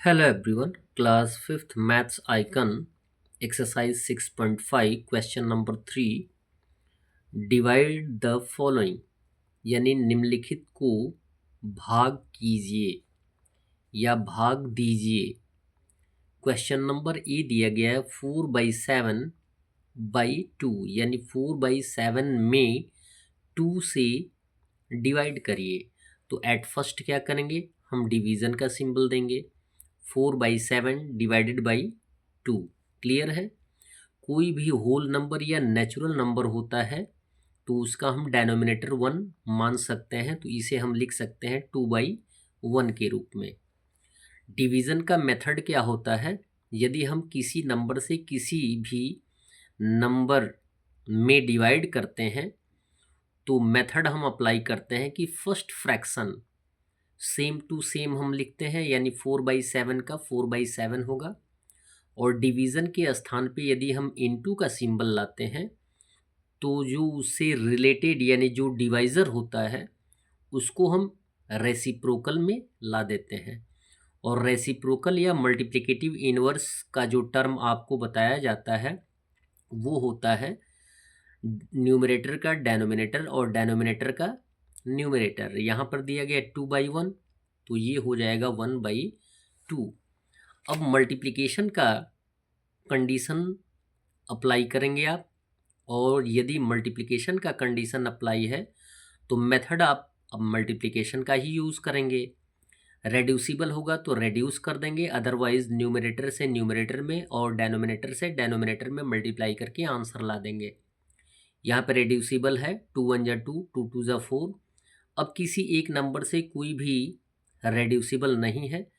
Hello everyone, class 5th maths icon exercise 6.5 question number 3 divide the following यानी निम्नलिखित को भाग कीजिए या भाग दीजिए। क्वेश्चन नंबर ए दिया गया है 4/7/2 यानी 4/7 में 2 से डिवाइड करिए। तो एट फर्स्ट क्या करेंगे, हम डिवीज़न का सिंबल देंगे। 4/7 डिवाइडेड बाई 2 क्लियर है। कोई भी होल नंबर या नेचुरल नंबर होता है तो उसका हम डेनोमिनेटर 1 मान सकते हैं, तो इसे हम लिख सकते हैं 2/1 के रूप में। डिवीज़न का मेथड क्या होता है, यदि हम किसी नंबर से किसी भी नंबर में डिवाइड करते हैं तो मेथड हम अप्लाई करते हैं कि first fraction same to same हम लिखते हैं, यानी 4/7 का 4/7 होगा। और डिवीज़न के स्थान पे यदि हम इनटू का सिंबल लाते हैं तो जो उससे रिलेटेड यानी जो डिवाइज़र होता है उसको हम रेसिप्रोकल में ला देते हैं। और रेसिप्रोकल या मल्टीप्लिकेटिव इनवर्स का जो टर्म आपको बताया जाता है वो होता है न्यूमरेटर का डेनोमिनेटर और डेनोमिनेटर का न्यूमरेटर। यहाँ पर दिया गया 2/1 तो ये हो जाएगा 1/2। अब मल्टीप्लिकेशन का कंडीशन अप्लाई करेंगे आप, और यदि मल्टीप्लिकेशन का कंडीशन अप्लाई है तो मेथड आप अब मल्टीप्लिकेशन का ही यूज़ करेंगे। रेड्यूसिबल होगा तो रेड्यूस कर देंगे, अदरवाइज न्यूमरेटर से न्यूमरेटर में और डेनोमिनेटर से डेनोमिनेटर में मल्टीप्लाई करके आंसर ला देंगे। यहाँ पर रेड्यूसिबल है, 2 1 जा 2, 2 2 जा 4। अब किसी एक नंबर से कोई भी रेड्यूसिबल नहीं है,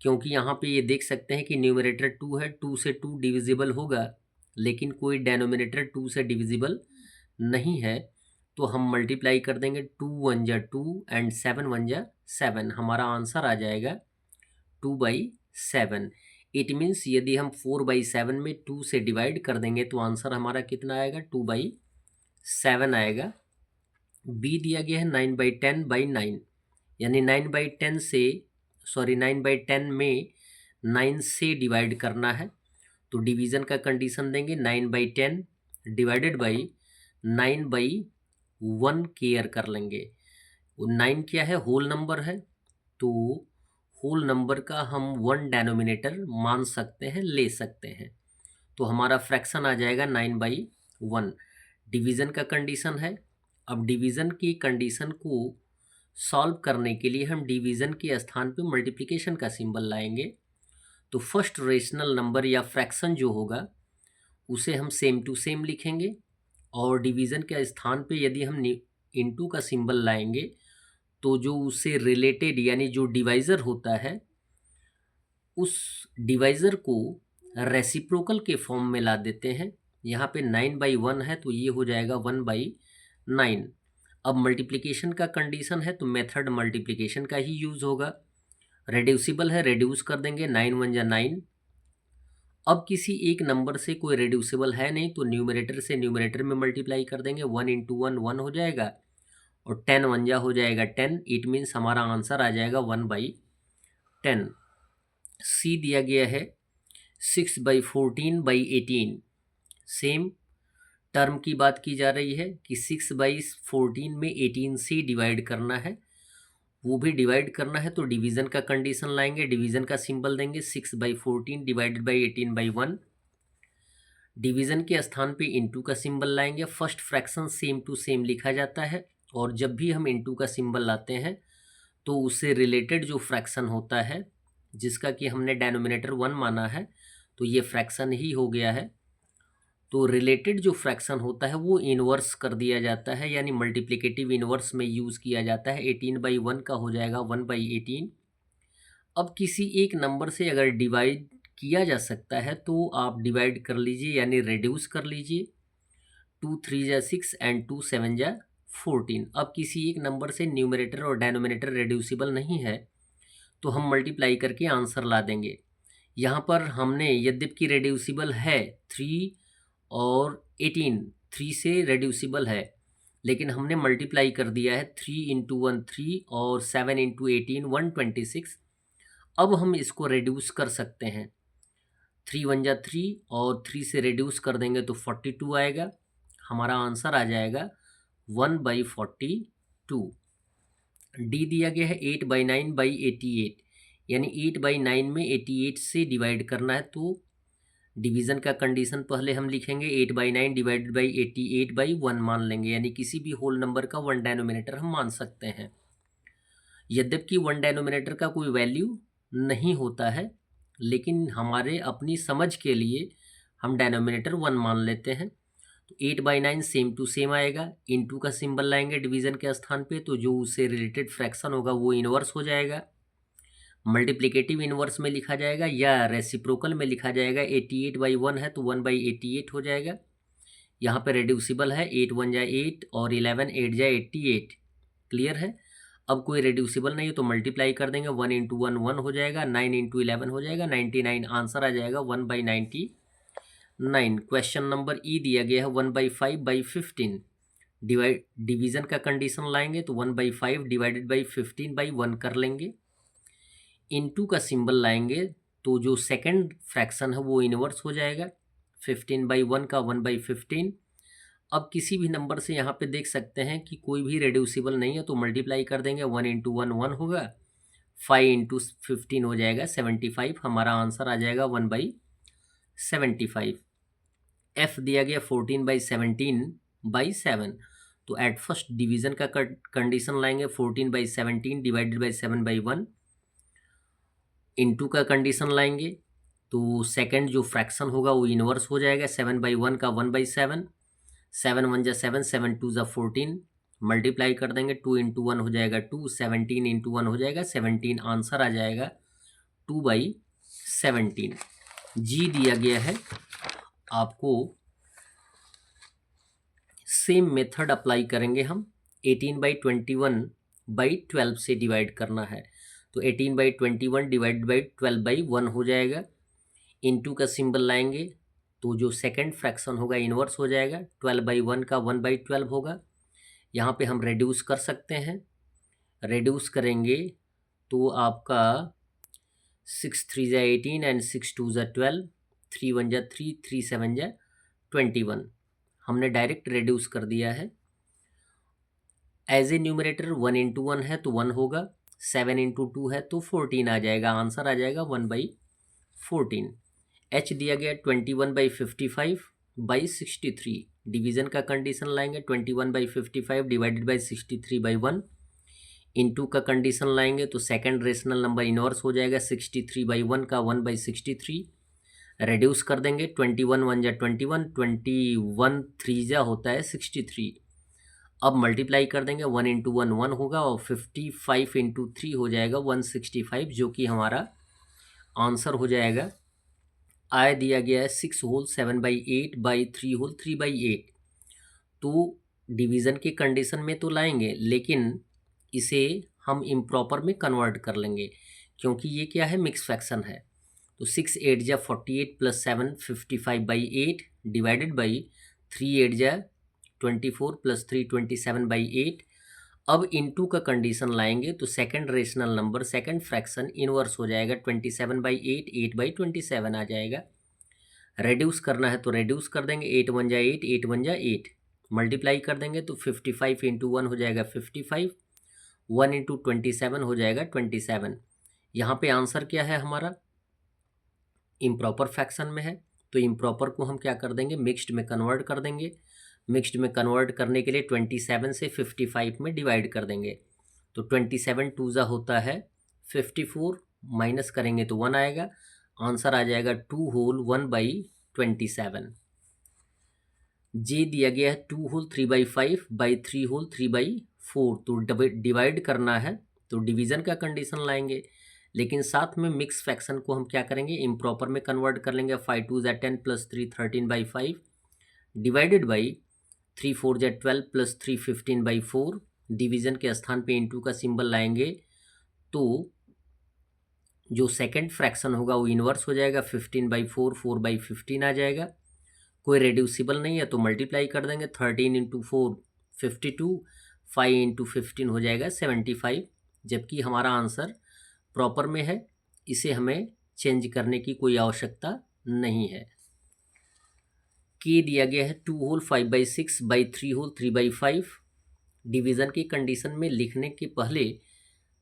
क्योंकि यहाँ पे ये देख सकते हैं कि न्यूमरेटर 2 है, 2 से 2 डिविजिबल होगा, लेकिन कोई डेनोमिनेटर 2 से डिविजिबल नहीं है। तो हम मल्टीप्लाई कर देंगे, 2 1 जा 2 एंड 7 1 जा 7। हमारा आंसर आ जाएगा 2/7। इट मीन्स यदि हम 4/7 में 2 से डिवाइड कर देंगे तो आंसर हमारा कितना आएगा, 2/7 आएगा। बी दिया गया है 9/10/9 यानी 9/10 से 9/10 में 9 से डिवाइड करना है। तो डिवीज़न का कंडीशन देंगे, 9/10 डिवाइडेड बाई 9/1 केयर कर लेंगे। 9 क्या है, होल नंबर है, तो होल नंबर का हम 1 डेनोमिनेटर मान सकते हैं, ले सकते हैं। तो हमारा फ्रैक्शन आ जाएगा 9/1। डिवीज़न का कंडीशन है। अब डिवीज़न की कंडीशन को सॉल्व करने के लिए हम डिवीज़न के स्थान पे मल्टीप्लिकेशन का सिंबल लाएंगे। तो फर्स्ट रेशनल नंबर या फ्रैक्शन जो होगा उसे हम सेम टू सेम लिखेंगे, और डिवीज़न के स्थान पे यदि हम इनटू का सिंबल लाएंगे तो जो उससे रिलेटेड यानी जो डिवाइज़र होता है उस डिवाइज़र को रेसिप्रोकल के फॉर्म में ला देते हैं। यहाँ पे 9/1 है तो ये हो जाएगा 1/9। अब मल्टीप्लिकेशन का कंडीशन है तो मेथड मल्टीप्लिकेशन का ही यूज़ होगा। रेड्यूसिबल है, रेड्यूस कर देंगे, 9 1 जा 9। अब किसी एक नंबर से कोई रेड्यूसिबल है नहीं तो न्यूमरेटर से न्यूमरेटर में मल्टीप्लाई कर देंगे, 1 इंटू 1 1 हो जाएगा, और 10 1 जा हो जाएगा 10। इट मीन्स हमारा आंसर आ जाएगा 1/10। सी दिया गया है 6/14/18। सेम टर्म की बात की जा रही है कि 6/14 में 18 से डिवाइड करना है, वो भी डिवाइड करना है। तो डिवीज़न का कंडीशन लाएंगे, डिवीज़न का सिंबल देंगे, 6/14 डिवाइडेड बाई 18/1। डिवीज़न के स्थान पे इनटू का सिंबल लाएंगे। First fraction same to same लिखा जाता है, और जब भी हम इनटू का सिंबल लाते हैं तो उससे रिलेटेड जो फ्रैक्शन होता है जिसका कि हमने डेनोमिनेटर 1 माना है तो ये फ्रैक्शन ही हो गया है। तो रिलेटेड जो फ्रैक्शन होता है वो इन्वर्स कर दिया जाता है, यानी मल्टीप्लिकेटिव इन्वर्स में यूज़ किया जाता है। 18/1 का हो जाएगा 1/18। अब किसी एक नंबर से अगर डिवाइड किया जा सकता है तो आप डिवाइड कर लीजिए यानी रेड्यूस कर लीजिए। 2 3 जा 6 एंड 2 7 जा 14। अब किसी एक नंबर से न्यूमरेटर और डेनोमिनेटर रेड्यूसिबल नहीं है तो हम मल्टीप्लाई करके आंसर ला देंगे। यहाँ पर हमने यद्यपि रेड्यूसिबल है 3 और 18, 3 से रेड्यूसिबल है, लेकिन हमने मल्टीप्लाई कर दिया है, 3 इंटू 1 3 और 7 इंटू 18 126। अब हम इसको रिड्यूस कर सकते हैं, 3 वन जा 3 और 3 से रिड्यूस कर देंगे तो 42 आएगा। हमारा आंसर आ जाएगा 1/42। डी दिया गया है 8/9/88, यानी 8/9 में 88 से डिवाइड करना है। तो डिवीज़न का कंडीशन पहले हम लिखेंगे 8/9 डिवाइडेड बाई 88/1 मान लेंगे, यानी किसी भी होल नंबर का वन डेनोमिनेटर हम मान सकते हैं। यद्यपि वन डेनोमिनेटर का कोई वैल्यू नहीं होता है, लेकिन हमारे अपनी समझ के लिए हम डेनोमिनेटर 1 मान लेते हैं। तो 8/9 सेम टू सेम आएगा, इनटू का सिंबल लाएंगे डिवीज़न के स्थान पे, तो जो उससे रिलेटेड फ्रैक्शन होगा वो इन्वर्स हो जाएगा। मल्टीप्लिकेटिव इन्वर्स में लिखा जाएगा या रेसिप्रोकल में लिखा जाएगा। 88/1 है तो 1/88 हो जाएगा। यहाँ पे रेड्यूसिबल है, 8 1 जा 8 और 11 8 जा 88। क्लियर है। अब कोई रेड्यूसिबल नहीं है तो मल्टीप्लाई कर देंगे, 1 इंटू 1 1 हो जाएगा, 9 इंटू 11 हो जाएगा, 99। आंसर आ जाएगा 1/99। क्वेश्चन नंबर ई दिया गया है 1/5/15। डिवीज़न का कंडीशन लाएंगे तो 1/5 डिवाइडेड बाई 15/1 कर लेंगे। इनटू का सिंबल लाएंगे तो जो सेकंड फ्रैक्शन है वो इन्वर्स हो जाएगा। 15/1 का 1/15। अब किसी भी नंबर से यहाँ पे देख सकते हैं कि कोई भी रेड्यूसिबल नहीं है तो मल्टीप्लाई कर देंगे, 1 इंटू 1 1 होगा, 5 इंटू 15 हो जाएगा 75। हमारा आंसर आ जाएगा 1/75। एफ दिया गया 14/17/7। तो एट फर्स्ट डिवीज़न का कंडीशन लाएंगे, 14/17 डिवाइडेड बाई 7/1। इनटू का कंडीशन लाएंगे तो सेकंड जो फ्रैक्शन होगा वो इन्वर्स हो जाएगा। 7/1 का 1/7, 7 1 जा 7, 7 2 जा 14। मल्टीप्लाई कर देंगे, 2 इंटू 1 हो जाएगा 2, 17 इंटू 1 हो जाएगा 17। आंसर आ जाएगा 2/17। जी दिया गया है, आपको सेम मेथड अप्लाई करेंगे हम। 18/21/12 से डिवाइड करना है तो 18/21 डिवाइड बाई 12/1 हो जाएगा। इनटू का सिंबल लाएंगे तो जो सेकंड फ्रैक्शन होगा इन्वर्स हो जाएगा। 12/1 का 1/12 होगा। यहाँ पे हम रेड्यूस कर सकते हैं, रेड्यूस करेंगे तो आपका 6 3 जा 18 एंड 6 2 जा 12, 3 1 जा 3, 3 7 जा 21। हमने डायरेक्ट रेड्यूस कर दिया है। एज ए न्यूमरेटर 1 इंटू 1 है तो 1 होगा, 7 इंटू 2 है तो 14 आ जाएगा। आंसर आ जाएगा 1/14। एच दिया गया 21/55/63। डिवीज़न का कंडीशन लाएंगे, 21/55 डिवाइडेड बाई 63/1। इनटू का कंडीशन लाएंगे तो सेकंड रेशनल नंबर इनवर्स हो जाएगा। 63/1 का 1/63। रेड्यूस कर देंगे, 21 1 जा 21, 21 3 जा होता है 63। अब मल्टीप्लाई कर देंगे, 1 इंटू 1 1 होगा और 55 इंटू 3 हो जाएगा 165, जो कि हमारा आंसर हो जाएगा। आय दिया गया है 6 होल 7/8/3 होल 3/8। तो डिवीज़न के कंडीशन में तो लाएंगे, लेकिन इसे हम इम्प्रॉपर में कन्वर्ट कर लेंगे, क्योंकि ये क्या है, मिक्स फ्रैक्शन है। तो 6 8 जा 48 प्लस 7 55/8 डिवाइडेड बाई 3 8 जा 24 प्लस 3 27/8। अब इनटू का कंडीशन लाएंगे तो second rational number second fraction inverse हो जाएगा। 27/8 8/27 आ जाएगा। रेड्यूस करना है तो रेड्यूस कर देंगे, 8 1 जा 8, 8 1 जा 8। मल्टीप्लाई कर देंगे तो 55 इंटू 1 हो जाएगा 55, 1 इंटू 27 हो जाएगा 27। यहाँ पे आंसर क्या है हमारा, इम्प्रॉपर फ्रैक्शन में है। तो इम्प्रॉपर को हम क्या कर देंगे, मिक्स्ड में कन्वर्ट कर देंगे। मिक्स्ड में कन्वर्ट करने के लिए 27 से 55 में डिवाइड कर देंगे। तो 27 2 जा होता है 54, माइनस करेंगे तो 1 आएगा। आंसर आ जाएगा 2 होल 1/27। जे दिया गया है 2 होल 3/5/3 होल 3/4। तो डिवाइड करना है तो डिवीज़न का कंडीशन लाएंगे, लेकिन साथ में मिक्स फ्रैक्शन को हम क्या करेंगे, इम्प्रॉपर में कन्वर्ट कर लेंगे। 5 2 जा 10 प्लस 3 13/5 डिवाइडेड बाई 3 4 जा 12 प्लस 3 15/4। डिवीज़न के स्थान पे इनटू का सिंबल लाएंगे तो जो सेकंड फ्रैक्शन होगा वो इन्वर्स हो जाएगा। 15/4 4/15 आ जाएगा। कोई रेड्यूसिबल नहीं है तो मल्टीप्लाई कर देंगे, 13 इंटू 4 52, 5 इंटू 15 हो जाएगा 75, जबकि हमारा आंसर प्रॉपर में है। इसे हमें चेंज करने की कोई आवश्यकता नहीं है। के दिया गया है 2 होल 5/6 बाई 3 होल 3/5। डिवीज़न की कंडीशन में लिखने के पहले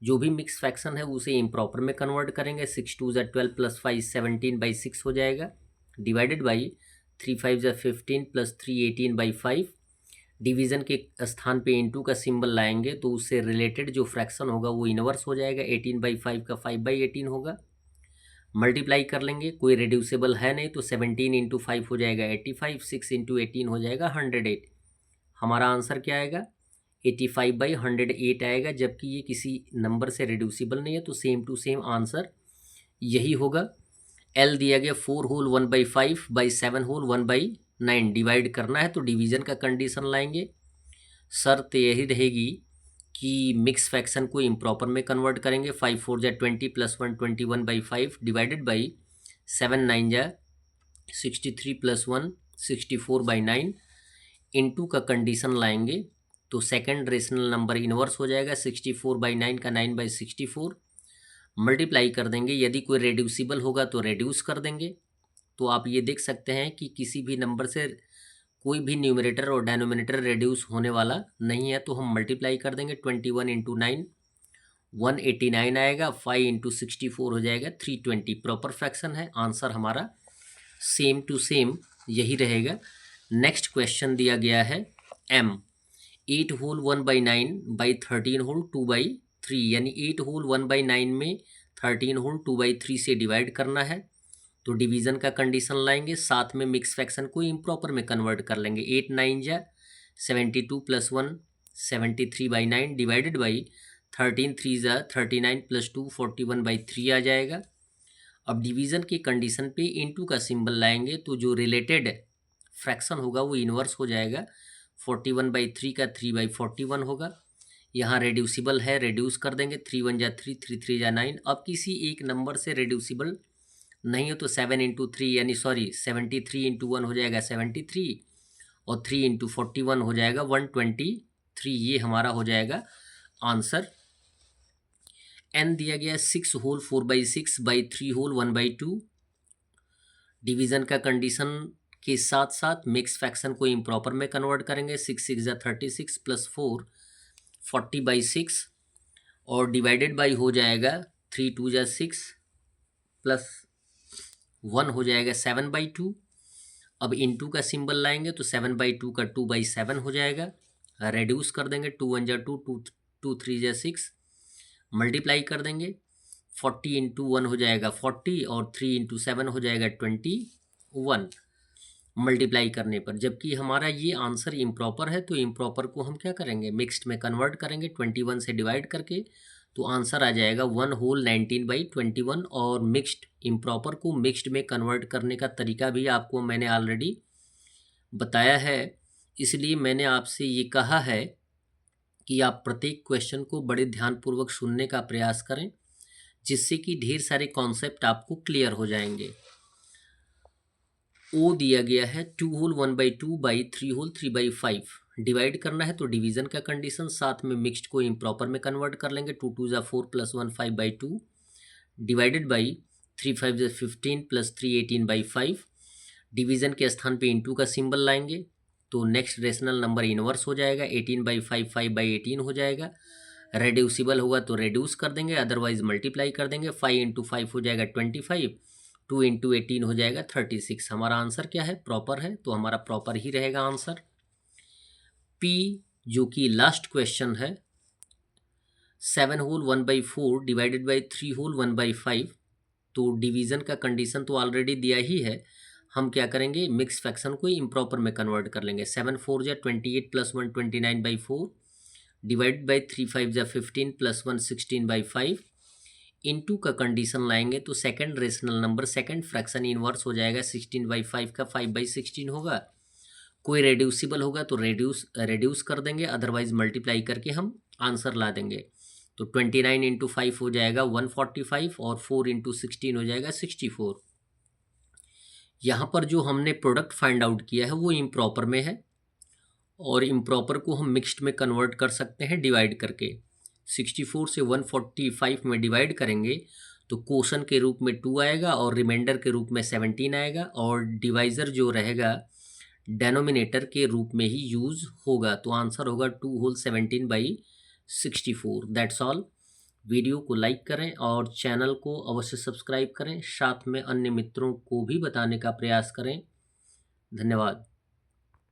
जो भी मिक्स फ्रैक्शन है उसे इम्प्रॉपर में कन्वर्ट करेंगे। 6 2 ज़ा 12 प्लस 5 17/6 हो जाएगा, डिवाइडेड बाई 3 5 ज़ा 15 प्लस 3 18/5। डिवीज़न के स्थान पे इनटू का सिंबल लाएंगे तो उससे रिलेटेड जो फ्रैक्शन होगा वो इन्वर्स हो जाएगा। 18/5 का 5/18 होगा, मल्टीप्लाई कर लेंगे, कोई रिड्यूसिबल है नहीं तो 17 इंटू 5 हो जाएगा 85, 6 इंटू 18 हो जाएगा 108। हमारा आंसर क्या आएगा? 85/108 आएगा, जबकि ये किसी नंबर से रिड्यूसिबल नहीं है तो सेम टू सेम आंसर यही होगा। एल दिया गया 4 होल 1/5 बाई 7 होल 1/9 डिवाइड करना है तो डिवीज़न का कंडीशन लाएंगे। शर्त यही रहेगी कि मिक्स फ्रैक्शन को इम्प्रॉपर में कन्वर्ट करेंगे। 5 4 ज़ा 20 प्लस 1 21/5 डिवाइडेड बाई 7 9 ज़ा 63 प्लस 1 64/9 इनटू का कंडीशन लाएंगे तो सेकंड रेशनल नंबर इन्वर्स हो जाएगा। 64/9 का 9/64 मल्टीप्लाई कर देंगे, यदि कोई रेड्यूसिबल होगा तो रेड्यूस कर देंगे। तो आप ये देख सकते हैं कि किसी भी नंबर से कोई भी न्यूमरेटर और डेनोमिनेटर रेड्यूस होने वाला नहीं है, तो हम मल्टीप्लाई कर देंगे। 21 इंटू 9 189 आएगा, 5 इंटू 64 हो जाएगा 320। प्रॉपर फ्रैक्शन है, आंसर हमारा सेम टू सेम यही रहेगा। नेक्स्ट क्वेश्चन दिया गया है एम 8 होल 1/9 बाई 13 होल 2/3, यानी 8 होल 1/9 में 13 होल 2/3 से डिवाइड करना है तो डिवीज़न का कंडीशन लाएंगे, साथ में मिक्स फ्रैक्शन को इम्प्रॉपर में कन्वर्ट कर लेंगे। 8 9 जा 72 प्लस 1 73/9 डिवाइडेड बाई 13 3 जा 39 प्लस 2 41/3 आ जाएगा। अब डिवीज़न की कंडीशन पे इनटू का सिंबल लाएंगे तो जो रिलेटेड फ्रैक्शन होगा वो इन्वर्स हो जाएगा। 41/3 का 3/41 होगा। यहाँ रेड्यूसिबल है, रेड्यूस कर देंगे। 3 1 जा 3 3 3 जा 9। अब किसी एक नंबर से रेड्यूसिबल नहीं हो तो 7 इंटू 3 यानी 73 इंटू 1 हो जाएगा 73 और 3 इंटू 41 हो जाएगा 123। ये हमारा हो जाएगा आंसर। एन दिया गया 6 होल 4/6 बाई 3 होल 1/2। डिवीज़न का कंडीशन के साथ साथ मिक्स फ्रैक्शन को इम्प्रॉपर में कन्वर्ट करेंगे। 6 6 जा 36 प्लस 4 40/6 और डिवाइडेड बाई हो जाएगा 3 2 जा 6 प्लस 1 हो जाएगा 7/2। अब इनटू का सिंबल लाएंगे तो 7/2 का 2/7 हो जाएगा, रेड्यूस कर देंगे। 2 1 जा 2 2 3 जा 6 मल्टीप्लाई कर देंगे। 40 इंटू 1 हो जाएगा 40 और 3 इंटू 7 हो जाएगा 21 मल्टीप्लाई करने पर। जबकि हमारा ये आंसर इम्प्रॉपर है तो इम्प्रॉपर को हम क्या करेंगे, मिक्स्ड में कन्वर्ट करेंगे 21 से डिवाइड करके, तो आंसर आ जाएगा 1 होल 19/21। और मिक्स्ड इम्प्रॉपर को मिक्स्ड में कन्वर्ट करने का तरीका भी आपको मैंने ऑलरेडी बताया है, इसलिए मैंने आपसे ये कहा है कि आप प्रत्येक क्वेश्चन को बड़े ध्यानपूर्वक सुनने का प्रयास करें, जिससे कि ढेर सारे कॉन्सेप्ट आपको क्लियर हो जाएंगे। ओ दिया गया है 2 होल 1/2 बाई 3 होल 3/5 डिवाइड करना है तो डिवीज़न का कंडीशन, साथ में मिक्स्ड को इम्प्रॉपर में कन्वर्ट कर लेंगे। 2 2 जा 4 प्लस 1 5/2 डिवाइडेड बाई 3 5 जा 15 प्लस 3 18/5। डिवीज़न के स्थान पे इनटू का सिंबल लाएंगे तो नेक्स्ट रेशनल नंबर इन्वर्स हो जाएगा। 18/5 5/18 हो जाएगा, रेड्यूसिबल होगा तो रेड्यूस कर देंगे, अदरवाइज मल्टीप्लाई कर देंगे। 5 इंटू 5 हो जाएगा 25, 2 इंटू 18 हो जाएगा 36। हमारा आंसर क्या है, प्रॉपर है, तो हमारा प्रॉपर ही रहेगा आंसर। पी जो कि लास्ट क्वेश्चन है 7 होल 1/4 डिवाइडेड बाई 3 होल 1/5, तो डिवीज़न का कंडीशन तो ऑलरेडी दिया ही है, हम क्या करेंगे, मिक्स फ्रैक्शन को इम्प्रॉपर में कन्वर्ट कर लेंगे। 7 4 जा 28 प्लस 1 29/4 डिवाइड बाई 3 5 जा 15 प्लस 1 16/5 इनटू का कंडीशन लाएंगे तो second rational number second fraction inverse हो जाएगा। 16/5 का 5/16 होगा, कोई रेड्यूसिबल होगा तो रेड्यूस कर देंगे, अदरवाइज मल्टीप्लाई करके हम आंसर ला देंगे। तो 29 इंटू 5 हो जाएगा 145 और 4 इंटू 16 हो जाएगा 64। यहाँ पर जो हमने प्रोडक्ट फाइंड आउट किया है वो इम्प्रॉपर में है और इम्प्रॉपर को हम मिक्स्ड में कन्वर्ट कर सकते हैं डिवाइड करके। 64 से 145 में डिवाइड करेंगे तो क्वोशन के रूप में 2 आएगा और रिमाइंडर के रूप में 17 आएगा, और डिवाइज़र जो रहेगा डेनोमिनेटर के रूप में ही यूज़ होगा। तो आंसर होगा 2 होल 17/64। That's all. वीडियो को लाइक करें और चैनल को अवश्य सब्सक्राइब करें, साथ में अन्य मित्रों को भी बताने का प्रयास करें। धन्यवाद।